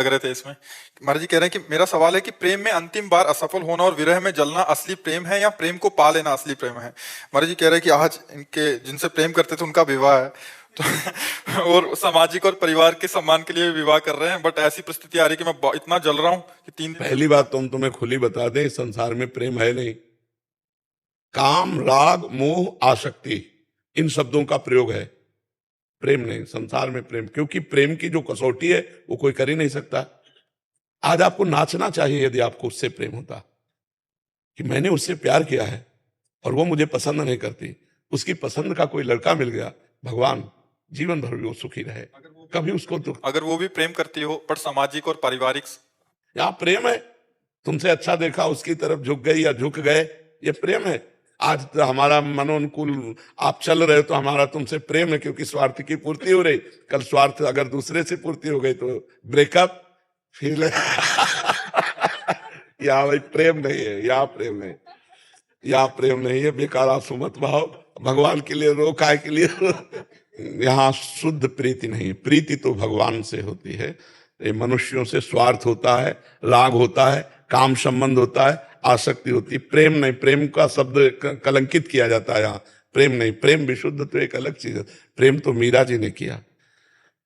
लग रहे थे इसमें। महाराज जी कह रहे हैं कि मेरा सवाल है कि प्रेम में अंतिम बार असफल होना और विरह में जलना असली प्रेम है या प्रेम को पा लेना असली प्रेम है। महाराज जी कह रहे हैं कि आज इनके जिनसे प्रेम करते थे उनका विवाह है तो और सामाजिक और परिवार के सम्मान के लिए विवाह कर रहे हैं, बट ऐसी परिस्थिति आ रही है कि मैं इतना जल रहा हूँ कि 3 दिन पहली बात तो हम तुम्हें खुली बता दें, संसार में प्रेम है नहीं। काम, राग, मोह, आसक्ति, इन शब्दों का प्रयोग है, प्रेम नहीं। संसार में प्रेम, क्योंकि प्रेम की जो कसौटी है वो कोई कर ही नहीं सकता। आज आपको नाचना चाहिए यदि आपको उससे प्रेम होता कि मैंने उससे प्यार किया है और वो मुझे पसंद नहीं करती, उसकी पसंद का कोई लड़का मिल गया, भगवान जीवन भर भी वो सुखी रहे, कभी उसको दुख। अगर वो भी प्रेम करती हो पर सामाजिक और पारिवारिक। यहाँ प्रेम है, तुमसे अच्छा देखा उसकी तरफ झुक गई या झुक गए, ये प्रेम है। आज तो हमारा मनोनुकूल आप चल रहे हो तो हमारा तुमसे प्रेम है, क्योंकि स्वार्थ की पूर्ति हो रही। कल स्वार्थ अगर दूसरे से पूर्ति हो गई तो ब्रेकअप, फिर यहाँ भाई प्रेम नहीं है, यहाँ प्रेम नहीं, यहाँ प्रेम नहीं है। बेकार आप सुमत भाव, भगवान के लिए रो, काय के लिए रो। यहाँ शुद्ध प्रीति नहीं, प्रीति तो भगवान से होती है। ये मनुष्यों से स्वार्थ होता है, राग होता है, काम संबंध होता है, आसक्ति होती है। प्रेम नहीं, प्रेम का शब्द कलंकित किया जाता है यहाँ। प्रेम नहीं, प्रेम विशुद्ध तो एक अलग चीज है। प्रेम तो मीरा जी ने किया,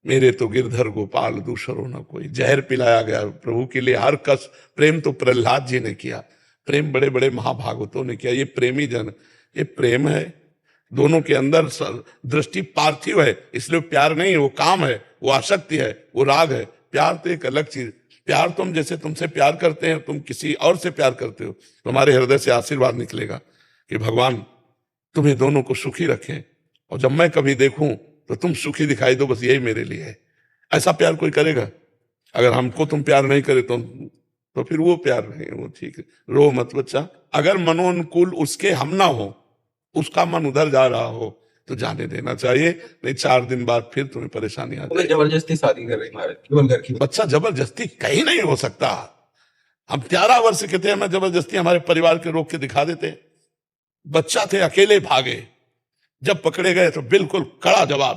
मेरे तो गिरधर गोपाल दूसरो न कोई, जहर पिलाया गया प्रभु के लिए हर कस। प्रेम तो प्रहलाद जी ने किया, प्रेम बड़े बड़े महाभागवतों ने किया। ये प्रेमी जन, ये प्रेम है। दोनों के अंदर दृष्टि पार्थिव है, इसलिए प्यार नहीं है, वो काम है, वो आसक्ति है, वो राग है। प्यार तो एक अलग चीज। प्यार तुम जैसे तुमसे प्यार करते हैं, तुम किसी और से प्यार करते हो, तुम्हारे हृदय से आशीर्वाद निकलेगा कि भगवान तुम्हें दोनों को सुखी रखें, और जब मैं कभी देखूं तो तुम सुखी दिखाई दो, बस यही मेरे लिए है। ऐसा प्यार कोई करेगा? अगर हमको तुम प्यार नहीं करे तो फिर वो प्यार नहीं, वो ठीक है। रो मत बच्चा, अगर मनोनुकूल उसके हम ना हो, उसका मन उधर जा रहा हो तो जाने देना चाहिए, नहीं 4 दिन बाद फिर तुम्हें परेशानी आ जाएगी। जबरदस्ती शादी कर रही महाराज, केवल घर की। बच्चा जबरदस्ती कहीं नहीं हो सकता। हम 13 वर्ष के थे, हमें जबरदस्ती हमारे परिवार के रोक के दिखा देते। बच्चा थे, अकेले भागे, जब पकड़े गए तो बिल्कुल कड़ा जवाब,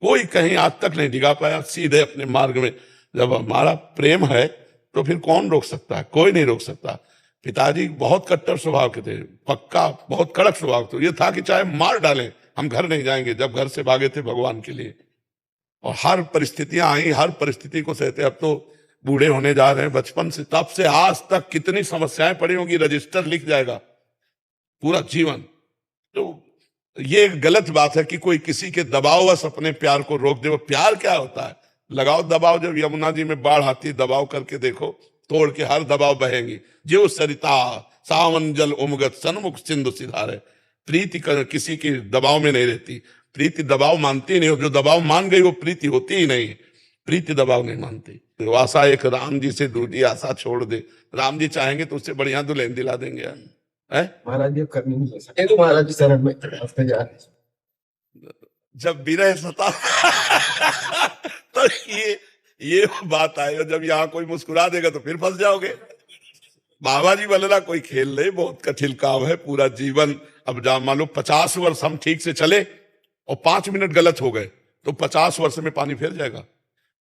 कोई कहीं आज तक नहीं डिगा पाया, सीधे अपने मार्ग में। जब हमारा प्रेम है तो फिर कौन रोक सकता है? कोई नहीं रोक सकता। पिताजी बहुत कट्टर स्वभाव के थे, पक्का बहुत कड़क स्वभाव, तो ये था कि चाहे मार डालें हम घर नहीं जाएंगे। जब घर से भागे थे भगवान के लिए, और हर परिस्थितियां आई, हर परिस्थिति को सहते। अब तो बूढ़े होने जा रहे हैं, बचपन से तब से आज तक कितनी समस्याएं पड़ी होंगी, रजिस्टर लिख जाएगा पूरा जीवन। तो ये गलत बात है कि कोई किसी के दबाववश अपने प्यार को रोक दे। वो प्यार क्या होता है? लगाओ दबाव, जब यमुना जी में बाढ़ आती, दबाव करके देखो, तोड़ के हर दबाव बहेंगी। जो सरिता सावन जल उमगत सन्मुख सिंधु सिधारे। प्रीति किसी की दबाव में नहीं रहती, प्रीति दबाव मानती नहीं, हो जो दबाव मान गई वो प्रीति होती ही नहीं। प्रीति दबाव नहीं मानती। तो आशा एक राम जी से दूसरी आशा छोड़ दे, राम जी चाहेंगे तो उससे बढ़िया दुल्हन दिला देंगे है? महाराज जी करनी नहीं सकते तो महाराज जी शरण में हंसते जा रहे। जब विरह सता तो ये बात आए, जब यहाँ कोई मुस्कुरा देगा तो फिर फंस जाओगे। बाबा जी बनना कोई खेल नहीं, बहुत कठिन काम है पूरा जीवन। अब जा मान लो 50 वर्ष हम ठीक से चले और 5 मिनट गलत हो गए तो 50 वर्ष में पानी फिर जाएगा।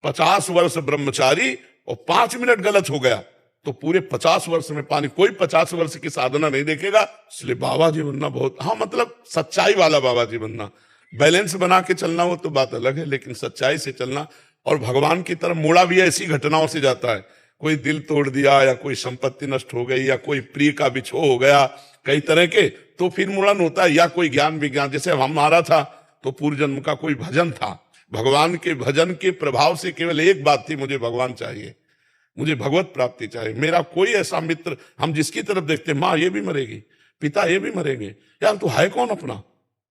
50 वर्ष ब्रह्मचारी और 5 मिनट गलत हो गया तो पूरे 50 वर्ष में पानी। कोई 50 वर्ष की साधना नहीं देखेगा। इसलिए बाबा जी बनना बहुत, हाँ मतलब सच्चाई वाला बाबा जी बनना। बैलेंस बना के चलना वो तो बात अलग है, लेकिन सच्चाई से चलना। और भगवान की तरफ मुड़ा भी ऐसी घटनाओं से जाता है, कोई दिल तोड़ दिया या कोई संपत्ति नष्ट हो गई या कोई प्रिय का बिछो हो गया, कई तरह के, तो फिर मुड़न होता है। या कोई ज्ञान विज्ञान, जैसे हमारा था तो पूर्व जन्म का कोई भजन था, भगवान के भजन के प्रभाव से केवल एक बात थी, मुझे भगवान चाहिए, मुझे भगवत प्राप्ति चाहिए। मेरा कोई ऐसा मित्र, हम जिसकी तरफ देखते माँ ये भी मरेगी, पिता ये भी मरेंगे, यार तो है कौन अपना?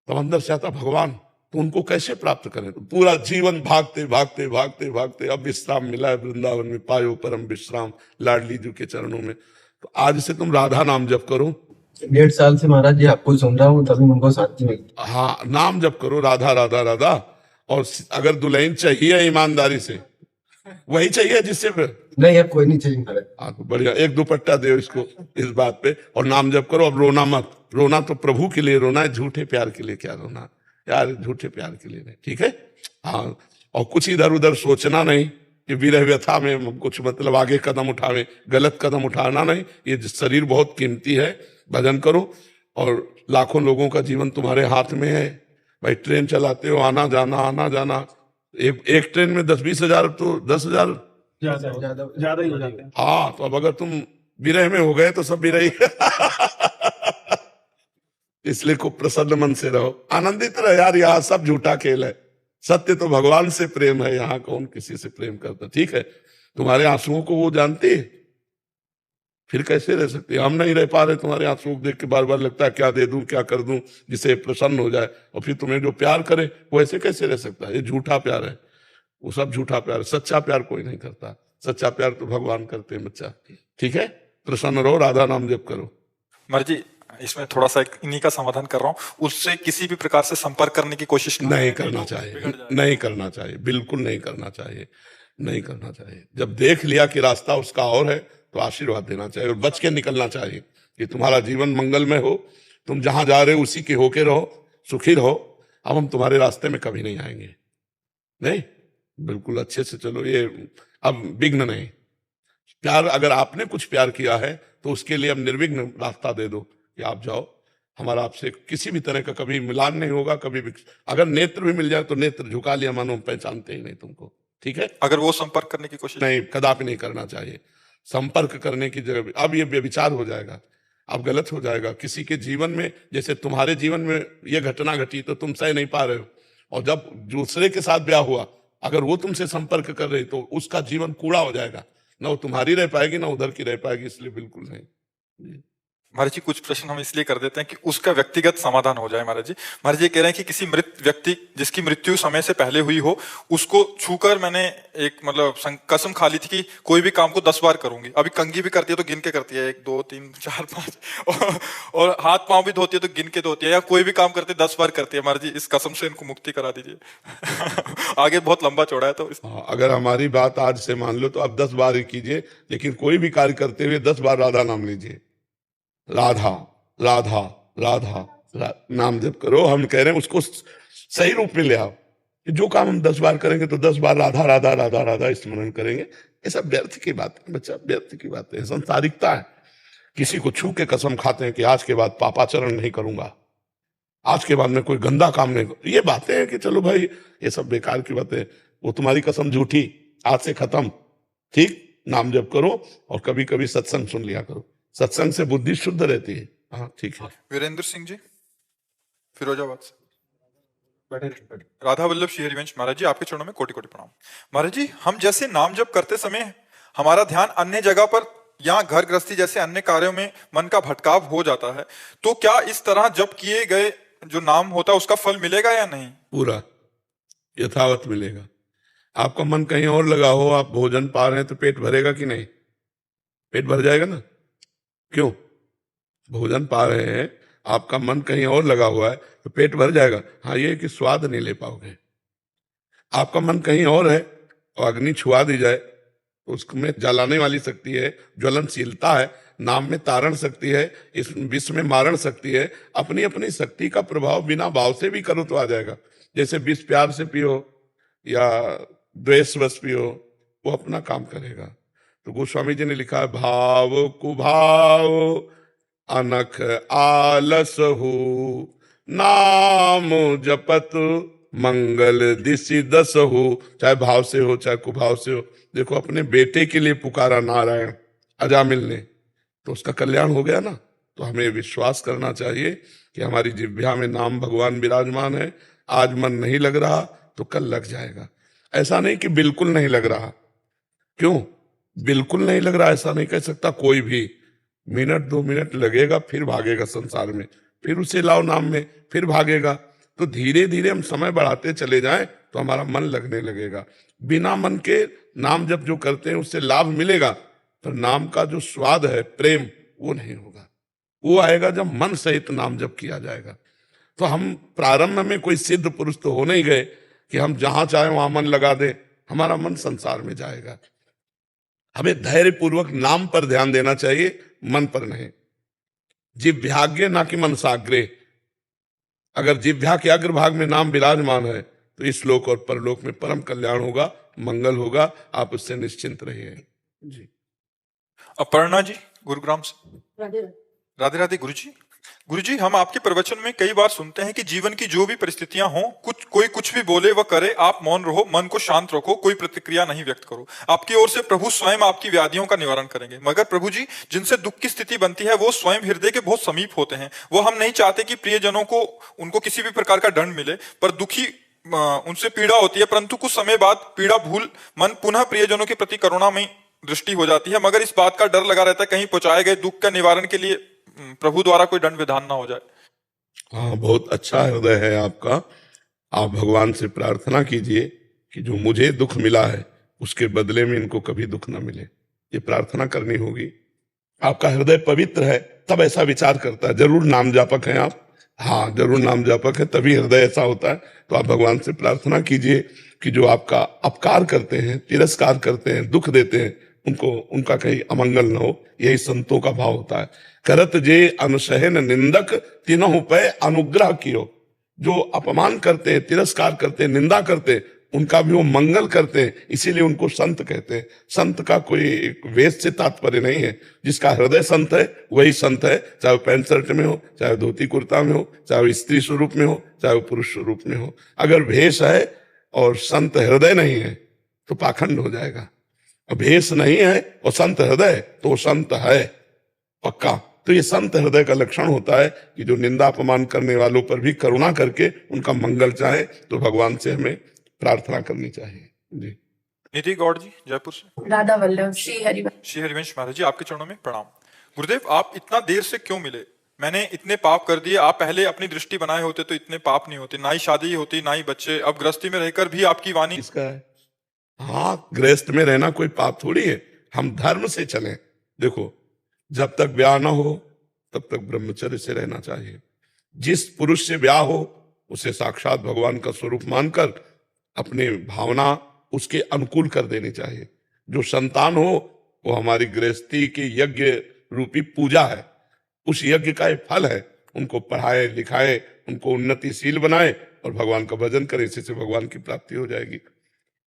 तब अंदर से आता भगवान, तो उनको कैसे प्राप्त करें? तो पूरा जीवन भागते भागते भागते भागते अब विश्राम मिला है वृंदावन में, पायो परम विश्राम लाडली जी के चरणों में। तो आज से तुम राधा नाम जप करो। 1.5 साल से महाराज जी आपको सुन रहा हूँ, तभी उनको शांति मिली। हाँ, नाम जप करो, राधा राधा राधा। और अगर दुल्हन चाहिए ईमानदारी से, वही चाहिए जिससे नहीं अब कोई नहीं चाहिए महाराज। हाँ तो बढ़िया, एक दुपट्टा दो इसको इस बात पे, और नाम जप करो। अब रोना मत, रोना तो प्रभु के लिए रोना है, झूठे प्यार के लिए क्या रोना यार, झूठे प्यार के लिए नहीं, ठीक है? हाँ, और कुछ इधर उधर सोचना नहीं, कि विरह व्यथा में हम कुछ मतलब आगे कदम उठावे, गलत कदम उठाना नहीं। ये शरीर बहुत कीमती है, भजन करो। और लाखों लोगों का जीवन तुम्हारे हाथ में है भाई। ट्रेन चलाते हो, आना जाना, एक ट्रेन में 10-20 हजार, तो 10,000 ज्यादा ही हो जाते हैं। हाँ, तो अब अगर तुम विरह में हो गए तो सब विरही इसलिए खूब प्रसन्न मन से रहो, आनंदित रहो यार। यहाँ सब झूठा खेल है, सत्य तो भगवान से प्रेम है। यहाँ कौन किसी से प्रेम करता, ठीक है। तुम्हारे आंसुओं को वो जानती है, फिर कैसे रह सकते? हम नहीं रह पा रहे तुम्हारे आंसुओं को देख के, बार बार लगता है क्या दे दूं, क्या कर दूं जिसे प्रसन्न हो जाए। और फिर तुम्हें जो प्यार करे वो ऐसे कैसे रह सकता है? ये झूठा प्यार है, वो सब झूठा प्यार है। सच्चा प्यार कोई नहीं करता, सच्चा प्यार तो भगवान करते हैं बच्चा, ठीक है। प्रसन्न रहो, राधा नाम जप करो। महाराज जी इसमें थोड़ा सा इन्हीं का समाधान कर रहा हूँ, उससे किसी भी प्रकार से संपर्क करने की कोशिश नहीं करना चाहिए, नहीं करना चाहिए, बिल्कुल नहीं करना चाहिए, नहीं करना चाहिए। जब देख लिया कि रास्ता उसका और है तो आशीर्वाद देना चाहिए और बच के निकलना चाहिए कि तुम्हारा जीवन मंगलमय हो, तुम जहां जा रहे हो उसी के होके रहो, सुखी रहो। अब हम तुम्हारे रास्ते में कभी नहीं आएंगे, नहीं, बिल्कुल अच्छे से चलो। ये अब विघ्न नहीं। प्यार, अगर आपने कुछ प्यार किया है तो उसके लिए अब निर्विघ्न रास्ता दे दो कि आप जाओ। हमारा आपसे किसी भी तरह का कभी मिलान नहीं होगा, कभी भी। अगर नेत्र भी मिल जाए तो नेत्र झुका लिया, मानो पहचानते ही नहीं तुमको, ठीक है। अगर वो संपर्क करने की कोशिश नहीं, कदापि नहीं करना चाहिए। संपर्क करने की जगह अब ये व्यभिचार हो जाएगा, अब गलत हो जाएगा। किसी के जीवन में, जैसे तुम्हारे जीवन में ये घटना घटी तो तुम सह नहीं पा रहे हो, और जब दूसरे के साथ ब्याह हुआ, अगर वो तुमसे संपर्क कर रही तो उसका जीवन कूड़ा हो जाएगा, ना वो तुम्हारी रह पाएगी ना उधर की रह पाएगी, इसलिए बिल्कुल नहीं। महाराज जी कुछ प्रश्न हम इसलिए कर देते हैं कि उसका व्यक्तिगत समाधान हो जाए। महाराज जी ये कह रहे हैं कि किसी मृत व्यक्ति जिसकी मृत्यु समय से पहले हुई हो, उसको छूकर मैंने एक मतलब कसम खा ली थी कि कोई भी काम को 10 बार करूंगी। अभी कंघी भी करती है तो गिन के करती है, 1 2 3 4 5 और हाथ पांव भी धोती है तो गिन के धोती है, या कोई भी काम करते 10 बार करती है। महाराज जी इस कसम से इनको मुक्ति करा दीजिए आगे बहुत लंबा चौड़ा है तो अगर हमारी बात आज से मान लो तो आप 10 बार ही कीजिए, लेकिन कोई भी कार्य करते हुए 10 बार राधा नाम लीजिए। राधा राधा राधा नाम जप करो। हम कह रहे हैं उसको सही रूप में ले आओ कि जो काम हम 10 बार करेंगे तो 10 बार राधा राधा राधा राधा स्मरण करेंगे। ये सब व्यर्थ की बात है बच्चा, व्यर्थ की बात है, संसारिकता है। किसी को छू के कसम खाते हैं कि आज के बाद पापाचरण नहीं करूंगा, आज के बाद में कोई गंदा काम नहीं करूंगा। ये बातें हैं कि चलो भाई ये सब बेकार की बातें, वो तुम्हारी कसम झूठी, आज से खत्म, ठीक। नाम जप करो और कभी कभी सत्संग सुन लिया करो, सत्संग से बुद्धि शुद्ध रहती है। हाँ ठीक है। वीरेंद्र सिंह जी फिरोजाबाद से। राधा वल्लभ श्री हरिवंश। महाराज जी आपके चरणों में कोटि कोटि प्रणाम। महाराज जी हम जैसे नाम जप करते समय हमारा ध्यान अन्य जगह पर या घर गृहस्थी जैसे अन्य कार्यों में मन का भटकाव हो जाता है, तो क्या इस तरह जप किए गए जो नाम होता है उसका फल मिलेगा या नहीं? पूरा यथावत मिलेगा। आपका मन कहीं और लगा हो, आप भोजन पा रहे हैं तो पेट भरेगा कि नहीं? पेट भर जाएगा ना। क्यों? भोजन पा रहे हैं, आपका मन कहीं और लगा हुआ है तो पेट भर जाएगा। हाँ, ये कि स्वाद नहीं ले पाओगे। आपका मन कहीं और है और अग्नि छुआ दी जाए तो उसमें जलाने वाली शक्ति है, ज्वलनशीलता है, नाम में तारण शक्ति है, इस विष में मारण शक्ति है। अपनी अपनी शक्ति का प्रभाव बिना भाव से भी करो तो आ जाएगा। जैसे विष प्यार से पियो या द्वेषवश पियो, वो अपना काम करेगा। तो गोस्वामी जी ने लिखा है, भाव कुभाव अनख आलस हो, नाम जपत मंगल दिशि दस हो। चाहे भाव से हो चाहे कुभाव से हो। देखो अपने बेटे के लिए पुकारा नारायण अजामिल ने, तो उसका कल्याण हो गया ना। तो हमें विश्वास करना चाहिए कि हमारी जिह्वा में नाम भगवान विराजमान है। आज मन नहीं लग रहा तो कल लग जाएगा। ऐसा नहीं कि बिल्कुल नहीं लग रहा। क्यों बिल्कुल नहीं लग रहा? ऐसा नहीं कह सकता कोई भी। मिनट 2 मिनट लगेगा, फिर भागेगा संसार में, फिर उसे लाओ नाम में, फिर भागेगा। तो धीरे धीरे हम समय बढ़ाते चले जाएं तो हमारा मन लगने लगेगा। बिना मन के नाम जब जो करते हैं उससे लाभ मिलेगा, पर नाम का जो स्वाद है, प्रेम, वो नहीं होगा। वो आएगा जब मन सहित नाम जप किया जाएगा। तो हम प्रारंभ में कोई सिद्ध पुरुष तो हो नहीं गए कि हम जहां चाहे वहां मन लगा दें। हमारा मन संसार में जाएगा। हमें धैर्य पूर्वक नाम पर ध्यान देना चाहिए, मन पर नहीं। जिव्याग्रे ना कि मनसाग्रे। अगर जिव्या के अग्रभाग में नाम विराजमान है तो इस लोक और परलोक में परम कल्याण होगा, मंगल होगा, आप उससे निश्चिंत रहिए जी। अपर्णा जी गुरुग्राम से। राधे राधे गुरु जी हम आपके प्रवचन में कई बार सुनते हैं कि जीवन की जो भी परिस्थितियां हों, कोई कुछ भी बोले व करे, आप मौन रहो, मन को शांत रखो, कोई प्रतिक्रिया नहीं व्यक्त करो। आपकी ओर से प्रभु स्वयं आपकी व्याधियों का निवारण करेंगे। मगर प्रभु जी, जिनसे दुख की स्थिति बनती है वो स्वयं हृदय के बहुत समीप होते हैं। वो हम नहीं चाहते कि प्रियजनों को उनको किसी भी प्रकार का दंड मिले, पर दुखी उनसे पीड़ा होती है, परंतु कुछ समय बाद पीड़ा भूल मन पुनः प्रियजनों के प्रति करुणा में दृष्टि हो जाती है। मगर इस बात का डर लगा रहता है कहीं पहुंचाए गए दुख का निवारण के लिए प्रभु द्वारा कोई दंड विधान ना हो जाए। हाँ, बहुत अच्छा हृदय है आपका। आप भगवान से प्रार्थना कीजिए कि जो मुझे दुख मिला है उसके बदले में इनको कभी दुख ना मिले, ये प्रार्थना करनी होगी। आपका हृदय पवित्र है तब ऐसा विचार करता है। जरूर नाम जापक हैं आप, हाँ जरूर नाम जापक है, तभी हृदय ऐसा होता है। तो आप भगवान से प्रार्थना कीजिए कि जो आपका अपकार करते हैं, तिरस्कार करते हैं, दुख देते हैं, उनका कहीं अमंगल न हो। यही संतों का भाव होता है। करत जे अनुसहन निंदक तीनों पे अनुग्रह कियो। जो अपमान करते हैं, तिरस्कार करते हैं, निंदा करते हैं, उनका भी वो मंगल करते हैं, इसीलिए उनको संत कहते हैं। संत का कोई वेश से तात्पर्य नहीं है। जिसका हृदय संत है वही संत है, चाहे वो पैंट शर्ट में हो, चाहे धोती कुर्ता में हो, चाहे वो स्त्री स्वरूप में हो, चाहे वो पुरुष स्वरूप में हो। अगर भेष है और संत हृदय नहीं है तो पाखंड हो जाएगा। भेष नहीं है और संत हृदय, तो संत है पक्का। तो ये संत हृदय का लक्षण होता है कि जो निंदा अपमान करने वालों पर भी करुणा करके उनका मंगल चाहे। तो भगवान से हमें प्रार्थना करनी चाहिए जी। निधि गौड़ जी जयपुर से। राधा वल्लभ श्री हरिवंश महाराज जी, आपके चरणों में प्रणाम। गुरुदेव, आप इतना देर से क्यों मिले? मैंने इतने पाप कर दिए। आप पहले अपनी दृष्टि बनाए होते तो इतने पाप नहीं होते, ना ही शादी होती, ना ही बच्चे। अब गृहस्थी में रहकर भी आपकी वाणी इसका है। हाँ, गृहस्थ में रहना कोई पाप थोड़ी है। हम धर्म से चलें। देखो, जब तक ब्याह ना हो तब तक ब्रह्मचर्य से रहना चाहिए। जिस पुरुष से ब्याह हो उसे साक्षात भगवान का स्वरूप मानकर अपने भावना उसके अनुकूल कर देनी चाहिए। जो संतान हो वो हमारी गृहस्थी के यज्ञ रूपी पूजा है। उस यज्ञ का एक फल है। उनको पढ़ाए लिखाए, उनको उन्नतिशील बनाए और भगवान का भजन करे, इसी से भगवान की प्राप्ति हो जाएगी।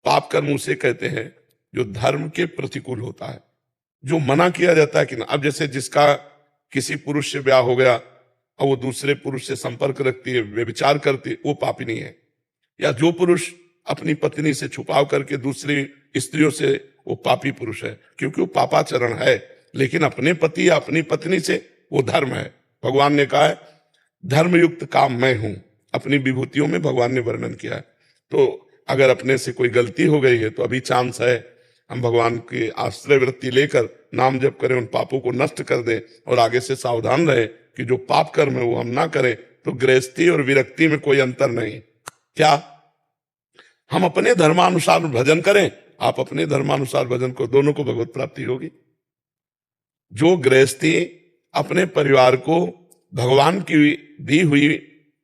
पाप कर्म उसे कहते हैं जो धर्म के प्रतिकूल होता है, जो मना किया जाता है कि ना। अब जैसे जिसका किसी पुरुष से ब्याह हो गया और वो दूसरे पुरुष से संपर्क रखती है, व्यभिचार करती है, वो पापी नहीं है। या जो पुरुष अपनी पत्नी से छुपाव करके दूसरी स्त्रियों से, वो पापी पुरुष है, क्योंकि वो पापाचरण है। लेकिन अपने पति या अपनी पत्नी से वो धर्म है। भगवान ने कहा है धर्मयुक्त काम मैं हूं। अपनी विभूतियों में भगवान ने वर्णन किया है। तो अगर अपने से कोई गलती हो गई है तो अभी चांस है, हम भगवान की आश्रय वृत्ति लेकर नाम जप करें, उन पापों को नष्ट कर दें और आगे से सावधान रहे कि जो पाप कर्म है वो हम ना करें। तो गृहस्थी और विरक्ति में कोई अंतर नहीं। क्या हम अपने धर्मानुसार भजन करें, आप अपने धर्मानुसार भजन को, दोनों को भगवत प्राप्ति होगी। जो गृहस्थी अपने परिवार को भगवान की दी हुई,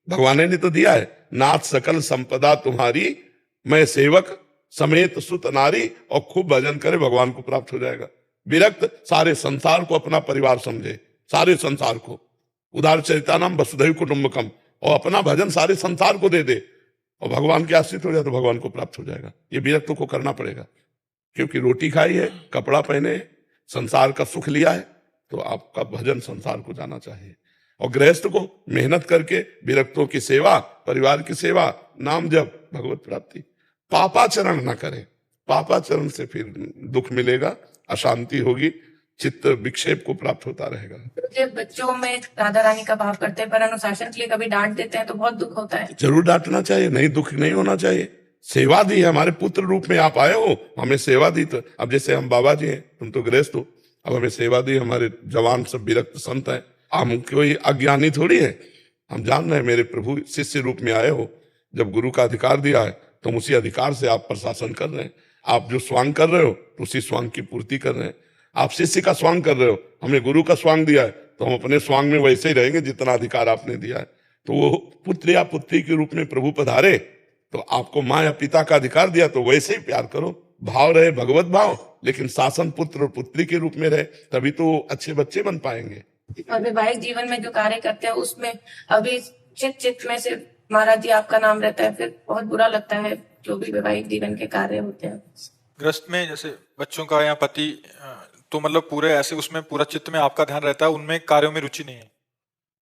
भगवान ने तो दिया है, नाथ सकल संपदा तुम्हारी, मैं सेवक समेत सुत नारी, और खूब भजन करे भगवान को प्राप्त हो जाएगा। विरक्त सारे संसार को अपना परिवार समझे, सारे संसार को। उदार चरितानाम वसुधैव कुटुंबकम, और अपना भजन सारे संसार को दे दे और भगवान के आश्रित हो जाए तो भगवान को प्राप्त हो जाएगा। ये विरक्तों को करना पड़ेगा, क्योंकि रोटी खाई है, कपड़ा पहने, संसार का सुख लिया है, तो आपका भजन संसार को जाना चाहिए। और गृहस्थ को मेहनत करके विरक्तों की सेवा, परिवार की सेवा, नाम जप, भगवत प्राप्ति। पापाचरण न करें, पापाचरण से फिर दुख मिलेगा, अशांति होगी, चित्त विक्षेप को प्राप्त होता रहेगा। जब बच्चों में राधा रानी का भाव करते हैं पर अनुशासन के लिए कभी डांट देते हैं तो बहुत दुख होता है। जरूर डांटना चाहिए, नहीं दुख नहीं होना चाहिए। सेवा दी है, हमारे पुत्र रूप में आप आए हो, हमें सेवा दी। तो अब जैसे हम बाबा जी हैं, तुम तो गृहस्थ हो, अब हमें सेवा दी। हमारे जवान सब विरक्त संत हैं, हम कोई अज्ञानी थोड़ी है। हम जान रहे हैं मेरे प्रभु शिष्य रूप में आए हो। जब गुरु का अधिकार दिया है तो उसी अधिकार से आप प्रशासन कर रहे हैं। आप जो स्वांग कर रहे हो तो उसी स्वांग की पूर्ति कर रहे हैं। आप शिष्य का स्वांग कर रहे हो, हमने गुरु का स्वांग दिया है, तो हम अपने स्वांग में वैसे ही रहेंगे जितना अधिकार आपने दिया है। तो वो पुत्र या पुत्री के रूप में प्रभु पधारे, तो आपको माँ या पिता का अधिकार दिया, तो वैसे ही प्यार करो। भाव रहे भगवत भाव, लेकिन शासन पुत्र और पुत्री के रूप में रहे, तभी तो अच्छे बच्चे बन पाएंगे। और वैवाहिक जीवन में जो कार्य करते हैं उसमें अभी चित में से महाराज जी आपका नाम रहता है, फिर बहुत बुरा लगता है जो भी वैवाहिक जीवन के कार्य होते हैं। गृहस्थ में जैसे बच्चों का या पति तो मतलब पूरे ऐसे उसमें पूरा चित्त में आपका ध्यान रहता है, उनमें कार्यों में रुचि नहीं है।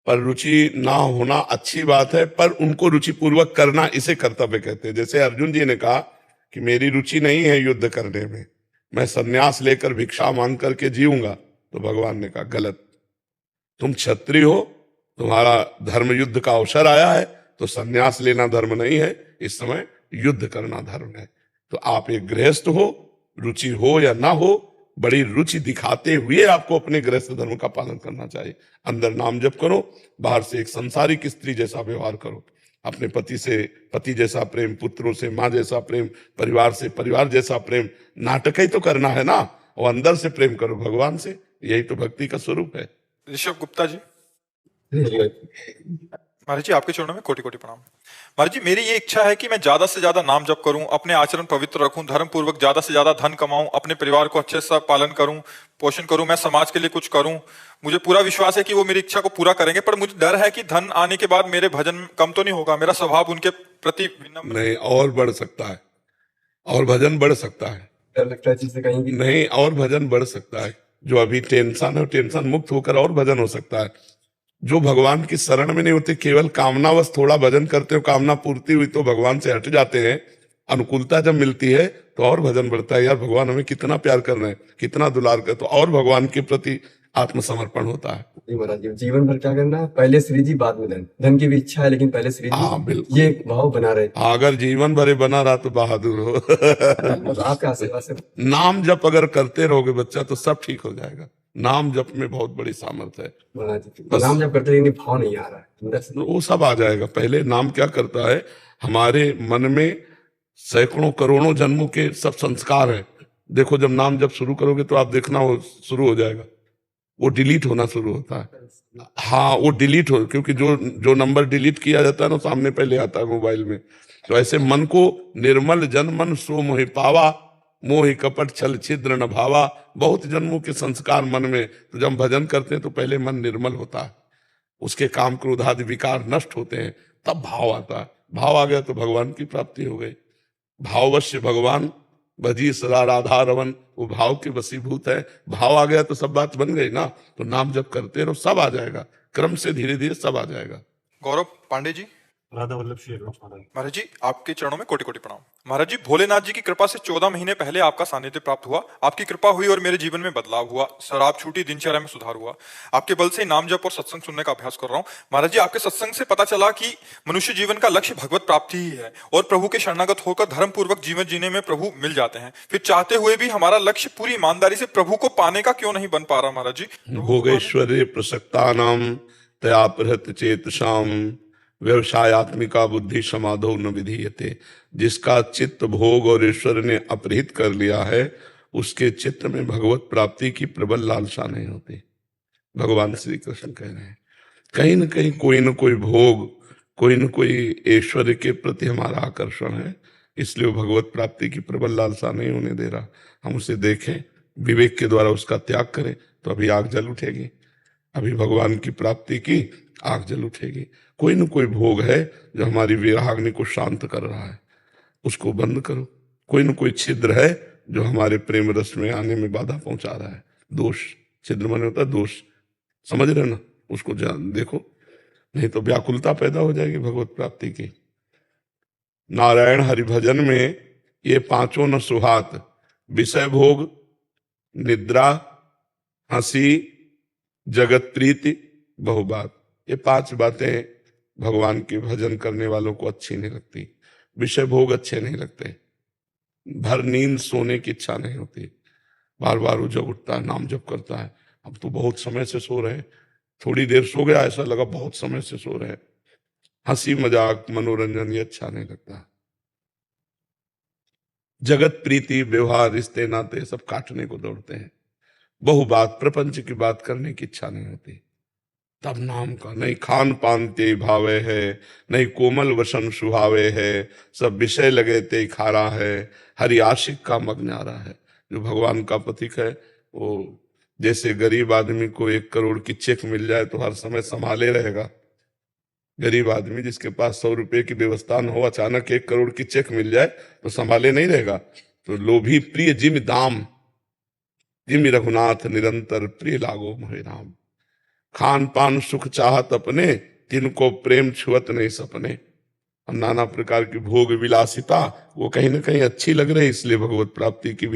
पर रुचि ना होना अच्छी बात है, पर उनको रुचि पूर्वक करना इसे कर्तव्य कहते हैं। जैसे अर्जुन जी ने कहा कि मेरी रुचि नहीं है युद्ध करने में, मैं संन्यास लेकर भिक्षा मांग करके जीऊंगा, तो भगवान ने कहा गलत, तुम क्षत्रिय हो, तुम्हारा धर्म युद्ध का अवसर आया है, तो संन्यास लेना धर्म नहीं है, इस समय युद्ध करना धर्म है। तो आप एक गृहस्थ हो, रुचि हो या ना हो, बड़ी रुचि दिखाते हुए आपको अपने गृहस्थ धर्म का पालन करना चाहिए। अंदर नाम जप करो, बाहर से एक संसारिक स्त्री जैसा व्यवहार करो। अपने पति से पति जैसा प्रेम, पुत्रों से माँ जैसा प्रेम, परिवार से परिवार जैसा प्रेम। नाटक ही तो करना है ना, और अंदर से प्रेम करो भगवान से, यही तो भक्ति का स्वरूप है। ऋषभ गुप्ता जी। महाराज जी आपके चरणों में कोटि कोटि प्रणाम। महाराज जी मेरी ये इच्छा है कि मैं ज्यादा से ज्यादा नाम जप करूं, अपने आचरण पवित्र रखूं, धर्म पूर्वक ज्यादा से ज्यादा धन कमाऊं, अपने परिवार को अच्छे से पालन करूं, पोषण करूं, मैं समाज के लिए कुछ करूं। मुझे पूरा विश्वास है कि वो मेरी इच्छा को पूरा करेंगे, पर मुझे डर है कि धन आने के बाद मेरे भजन कम तो नहीं होगा, मेरा स्वभाव उनके प्रति विनम्र नहीं, और बढ़ सकता है, और भजन बढ़ सकता है। डर लगता है चीजें कहीं भी नहीं, और भजन बढ़ सकता है। जो अभी टेंशन है, टेंशन मुक्त होकर और भजन हो सकता है। जो भगवान की शरण में नहीं होते, केवल कामनावश थोड़ा भजन करते हो, कामना पूर्ति हुई तो भगवान से हट जाते हैं, अनुकूलता जब मिलती है तो और भजन बढ़ता है। यार भगवान हमें कितना प्यार कर रहे हैं, कितना दुलार कर, तो और भगवान के प्रति आत्मसमर्पण होता है। जी महाराज जी, जीवन भर क्या करना है, पहले श्री जी बाद में धन। धन की भी इच्छा है लेकिन पहले श्री हाँ, जी, बिल्कुल। ये भाव बना रहे। अगर जीवन भरे बना रहा तो बहादुर हो। और आपके आशीर्वाद से नाम जप अगर करते रहोगे बच्चा, तो सब ठीक हो जाएगा। नाम जप में बहुत बड़ी सामर्थ्य है। महाराज जी नाम जब करते लेकिन भाव नहीं आ रहा है अंदर से। वो सब आ जाएगा। पहले नाम क्या करता है, हमारे मन में सैकड़ों करोड़ों जन्मों के सब संस्कार है। देखो जब नाम जब शुरू करोगे तो आप देखना वो शुरू हो जाएगा, वो डिलीट होना शुरू होता है। हाँ, वो डिलीट हो, क्योंकि जो जो नंबर डिलीट किया जाता है ना, सामने पहले आता है मोबाइल में। तो ऐसे मन को निर्मल जन मन सो मोहि पावा, मोहि कपट छल छिद्र न भावा। बहुत जन्मों के संस्कार मन में, तो जब भजन करते हैं तो पहले मन निर्मल होता है, उसके काम क्रोध आदि विकार नष्ट होते हैं, तब भाव आता है। भाव आ गया तो भगवान की प्राप्ति हो गई। भाववश्य भगवान भजी सदा राधा रवन, वो भाव के वशीभूत है। भाव आ गया तो सब बात बन गई ना। तो नाम जब करते रहो, सब आ जाएगा, क्रम से धीरे धीरे सब आ जाएगा। गौरव पांडे जी। राधा वल्लभ श्री हरिवंश महाराज। महाराज जी आपके चरणों में कोटि कोटि प्रणाम। महाराज जी भोलेनाथ जी की कृपा से 14 महीने पहले आपका सानिध्य प्राप्त हुआ, आपकी कृपा हुई और मेरे जीवन में बदलाव हुआ, शराब छूटी, दिनचर्या में सुधार हुआ। आपके बल से नाम जप और सत्संग सुनने का अभ्यास कर रहा हूँ। महाराज जी आपके सत्संग से पता चला कि मनुष्य जीवन का लक्ष्य भगवत प्राप्ति ही है, और प्रभु के शरणागत होकर धर्म पूर्वक जीवन जीने में प्रभु मिल जाते हैं। फिर चाहते हुए भी हमारा लक्ष्य पूरी ईमानदारी से प्रभु को पाने का क्यों नहीं बन पा रहा महाराज जी? भोगेश्वरे प्रसक्ता नाम तया प्रहत चेतसाम, व्यवसायत्मिका बुद्धि समाधो न विधीयते। जिसका चित्त भोग और ईश्वर ने अपहृत कर लिया है, उसके चित्त में भगवत प्राप्ति की प्रबल लालसा नहीं होती। भगवान श्री कृष्ण कह रहे हैं, कहीं न कहीं कोई न कोई भोग, कोई न कोई ऐश्वर्य के प्रति हमारा आकर्षण है, इसलिए वो भगवत प्राप्ति की प्रबल लालसा नहीं होने दे रहा। हम उसे देखें, विवेक के द्वारा उसका त्याग करें, तो अभी आग जल उठेगी। अभी भगवान की प्राप्ति की आग जल उठेगी। कोई न कोई भोग है जो हमारी विराग्नि को शांत कर रहा है, उसको बंद करो। कोई न कोई छिद्र है जो हमारे प्रेम रस में आने में बाधा पहुंचा रहा है। दोष, छिद्र माने होता है दोष, समझ रहे ना, उसको देखो, नहीं तो व्याकुलता पैदा हो जाएगी भगवत प्राप्ति की। नारायण हरि भजन में ये पांचों न सुहात, विषय भोग, निद्रा, हंसी, जगत प्रीति, बहुबात, ये 5 बातें भगवान के भजन करने वालों को अच्छी नहीं लगती। विषय भोग अच्छे नहीं लगते, भर नींद सोने की इच्छा नहीं होती, बार बार वो जब उठता है नाम जप करता है। अब तो बहुत समय से सो रहे हैं, थोड़ी देर सो गया ऐसा लगा बहुत समय से सो रहे हैं। हंसी मजाक मनोरंजन ये अच्छा नहीं लगता। जगत प्रीति, व्यवहार, रिश्ते नाते सब काटने को दौड़ते हैं। बहुबात, प्रपंच की बात करने की इच्छा नहीं होती। तब नाम का नहीं खान पान ते भावे है, नहीं कोमल वसन सुहावे है, सब विषय लगे ते खारा है, हरि आशिक का मग्न आ रहा है। जो भगवान का प्रतीक है, वो जैसे गरीब आदमी को 1 करोड़ की चेक मिल जाए तो हर समय संभाले रहेगा, गरीब आदमी जिसके पास 100 रुपए की व्यवस्था न हो, अचानक 1 करोड़ की चेक मिल जाए तो संभाले नहीं रहेगा। तो लोभी प्रिय जिम दाम, जिम रघुनाथ निरंतर प्रिय लागो मोहि राम। खान पान सुख चाहत अपने, तिनको प्रेम छुअत नहीं सपने। और नाना प्रकार की भोग विलासिता वो कहीं ना कहीं अच्छी लग रही, इसलिए भगवत प्राप्ति की